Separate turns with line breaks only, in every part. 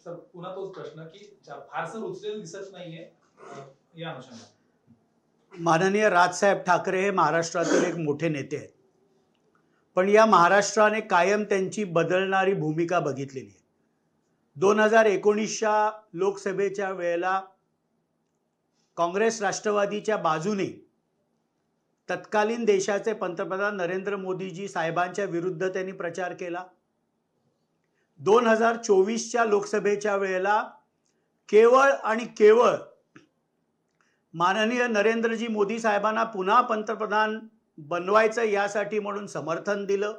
Sir पुन्हा तोच प्रश्न की फारसं रुचलेलं दिसत नाहीये या अनुषंगाने.
माननीय राजसाहेब ठाकरे हे महाराष्ट्रातील एक मोठे नेते आहेत, पण या महाराष्ट्राने कायम त्यांची बदलणारी भूमिका बघितलेली आहे. 2019च्या लोकसभेच्या वेळेला काँग्रेस राष्ट्रवादीच्या बाजूने तत्कालीन देशाचे पंतप्रधान नरेंद्र मोदीजी साहेबांच्या विरुद्ध त्यांनी प्रचार केला. 2024च्या लोकसभेच्या वेळेला केवळ आणि केवळ माननीय नरेंद्रजी मोदी साहेबांना पुन्हा पंतप्रधान बनवायचं यासाठी म्हणून समर्थन दिलं.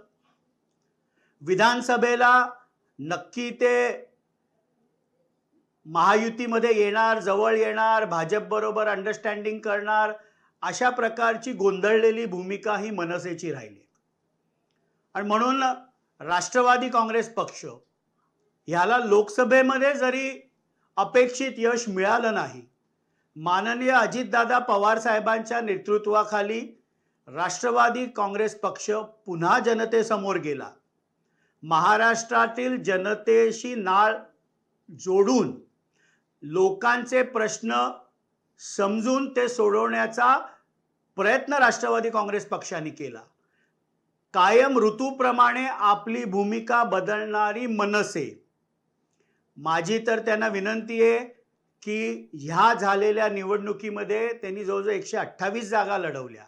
विधानसभेला नक्की ते महायुतीमध्ये येणार, जवळ येणार, भाजप बरोबर अंडरस्टँडिंग करणार, अशा प्रकारची गोंधळलेली भूमिका ही मनसेची राहिली. आणि म्हणून राष्ट्रवादी काँग्रेस पक्ष ह्याला लोकसभेमध्ये जरी अपेक्षित यश मिळालं नाही, माननीय अजितदादा पवार साहेबांच्या नेतृत्वाखाली राष्ट्रवादी काँग्रेस पक्ष पुन्हा जनतेसमोर गेला. महाराष्ट्रातील जनतेशी नाळ जोडून लोकांचे प्रश्न समजून ते सोडवण्याचा प्रयत्न राष्ट्रवादी काँग्रेस पक्षाने केला. कायम ऋतूप्रमाणे आपली भूमिका बदलणारी मनसे, माझी तर त्यांना विनंती आहे की ह्या झालेल्या निवडणुकीमध्ये त्यांनी जवळजवळ 128 जागा लढवल्या,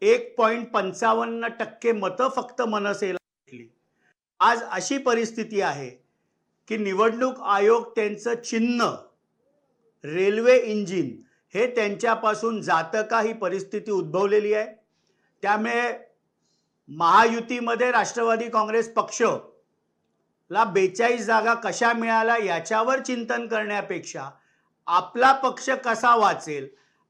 1.55% मतं फक्त मनसेला भेटली. आज अशी परिस्थिती आहे की निवडणूक आयोग त्यांचं चिन्ह रेल्वे इंजिन हे त्यांच्यापासून जातं का, ही परिस्थिती उद्भवलेली आहे. त्यामुळे महायुतीमध्ये राष्ट्रवादी काँग्रेस पक्षला 42 जागा कशा मिळाल्या याच्यावर चिंतन करण्यापेक्षा आपला पक्ष कसा वाचेल,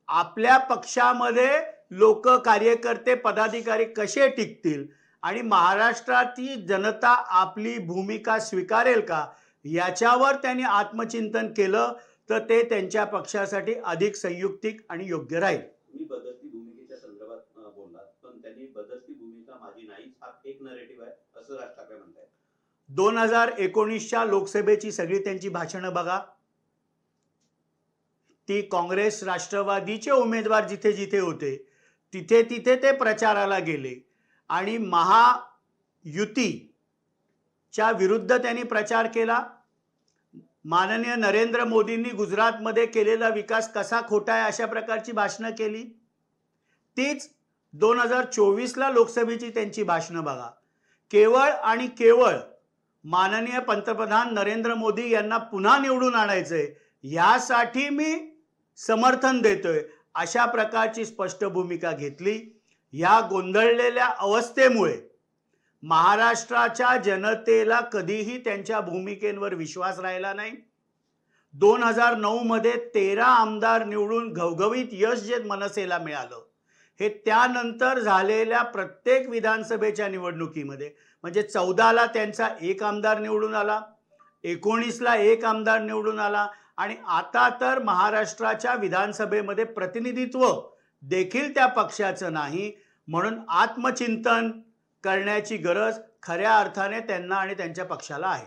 आपल्या पक्षामध्ये लोक, कार्यकर्ते, पदाधिकारी कसे टिकतील आणि महाराष्ट्रातील जनता आपली भूमिका स्वीकारेल का, याच्यावर त्यांनी आत्मचिंतन केलं तर ते त्यांच्या पक्षासाठी अधिक संयुक्तिक आणि योग्य राहील.
मी बदलती भूमिकेच्या संदर्भात बोललात, पण त्यांनी बदलती भूमिका माझी नाहीच हा एक नरेटिव्ह आहे असं राज ठाकरे म्हणतात.
2019च्या लोकसभेची सगळी त्यांची भाषणं बघा. ती काँग्रेस राष्ट्रवादीचे उमेदवार जिथे जिथे होते तिथे तिथे ते प्रचाराला गेले आणि महायुतीच्या विरुद्ध त्यांनी प्रचार केला. माननीय नरेंद्र मोदींनी गुजरातमध्ये केलेला विकास कसा खोटा आहे अशा प्रकारची भाषणं केली. तीच 2024ला लोकसभेची त्यांची भाषणं बघा. केवळ आणि केवळ माननीय पंतप्रधान नरेंद्र मोदी यांना पुन्हा निवडून आणायचंय यासाठी मी समर्थन देतोय अशा प्रकारची स्पष्ट भूमिका घेतली. या गोंधळलेल्या अवस्थेमुळे महाराष्ट्राच्या जनतेला कधीही त्यांच्या भूमिकेवर विश्वास राहिला नाही. 2009 मध्ये 13 आमदार निवडून घवघवीत यश जे मनसेला मिळालं, हे त्यानंतर झालेल्या प्रत्येक विधानसभेच्या निवडणुकीमध्ये, म्हणजे 14ला त्यांचा 1 आमदार निवडून आला, 19ला 1 आमदार निवडून आला आणि आता तर महाराष्ट्राच्या विधानसभेमध्ये प्रतिनिधित्व देखील त्या पक्षाचं नाही. म्हणून आत्मचिंतन करण्याची गरज खऱ्या अर्थाने त्यांना आणि त्यांच्या पक्षाला आहे.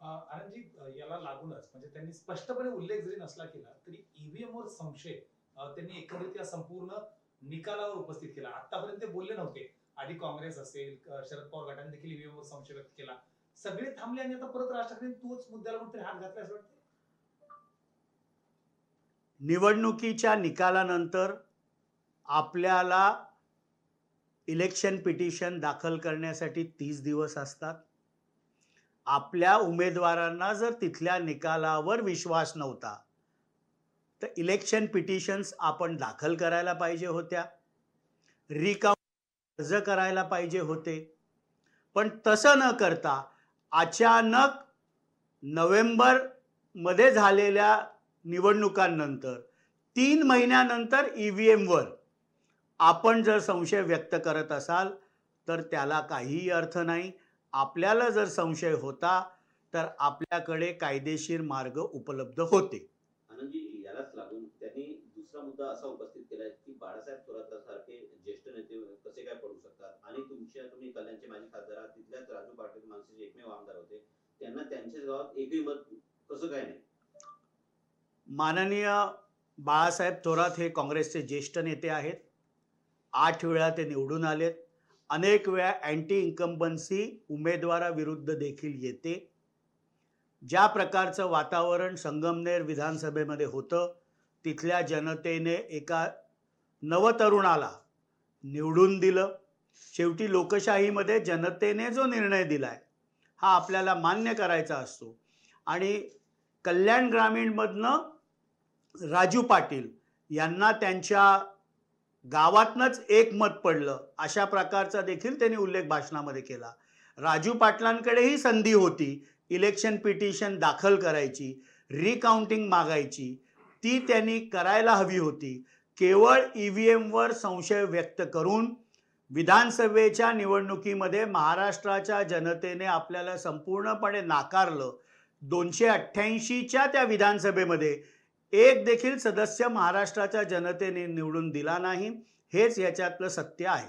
आनंदजी, याला लागूनच म्हणजे त्यांनी स्पष्टपणे उल्लेख जरी नसला केला तरी ईव्हीएम वर संशय त्यांनी एकंदरीत या संपूर्ण निकालावर उपस्थित केला. आतापर्यंत ते बोलले नव्हते. आधी काँग्रेस असेल, शरद पवार गटाने देखील ईव्हीएम वर संशय व्यक्त केला. सगळे थांबले आणि आता परत राज ठाकरेंनी तोच मुद्द्याला कुठेतरी हात घातला असं वाटतं.
निवडणुकीच्या निकालानंतर आपल्याला इलेक्शन पिटिशन दाखल करण्यासाठी 30 दिवस असतात. आपल्या उमेदवारांना जर तिथल्या निकालावर विश्वास नव्हता तर इलेक्शन पिटिशन्स आपण दाखल करायला पाहिजे होत्या, रिकाउंट अर्ज करायला पाहिजे होते. पण तसं न करता अचानक नोव्हेंबरमध्ये झालेल्या निवडणुकांनंतर 3 महिन्यानंतर ईव्हीएमवर आपण जर संशय व्यक्त करत असाल तर त्याला काहीही अर्थ नाही. आपल्याला जर संशय होता तर आपल्याकडे कायदेशीर मार्ग उपलब्ध होते.
आनंदजी, यालाच लागून त्यांनी दुसरा मुद्दा असा उपस्थित केलाय की बाळासाहेब थोरातांसारखे ज्येष्ठ नेते कसे काय पडू शकतात आणि तुम्ही कल्याणचे माजी खासदार, तिथल्याच राजू पाटील मनसेचे एकमेव आमदार होते, त्यांना त्यांच्याच गावात एकही मत कसं काय नाही?
माननीय बाळासाहेब थोरात हे काँग्रेसचे ज्येष्ठ नेते आहेत. 8 वेळा ते निवडून आलेत. अनेक वेळा अँटी इन्कम्बन्सी उमेदवाराविरुद्ध देखील येते. ज्या प्रकारचं वातावरण संगमनेर विधानसभेमध्ये होतं, तिथल्या जनतेने एका नवतरुणाला निवडून दिलं. शेवटी लोकशाहीमध्ये जनतेने जो निर्णय दिलाय हा आपल्याला मान्य करायचा असतो. आणि कल्याण ग्रामीणमधनं राजू पाटील यांना त्यांच्या गावातनंच एक मत पडलं, अशा प्रकारचा देखील त्यांनी उल्लेख भाषणामध्ये केला. राजू पाटलांकडेही संधी होती इलेक्शन पिटिशन दाखल करायची, रिकाउंटिंग मागायची, ती त्यांनी करायला हवी होती. केवळ EVMवर संशय व्यक्त करून विधानसभेच्या निवडणुकीमध्ये महाराष्ट्राच्या जनतेने आपल्याला संपूर्णपणे नाकारलं. 288च्या त्या विधानसभेमध्ये एक देखील सदस्य महाराष्ट्राच्या जनतेने निवडून दिला नाही. हेच याच्यातलं सत्य आहे.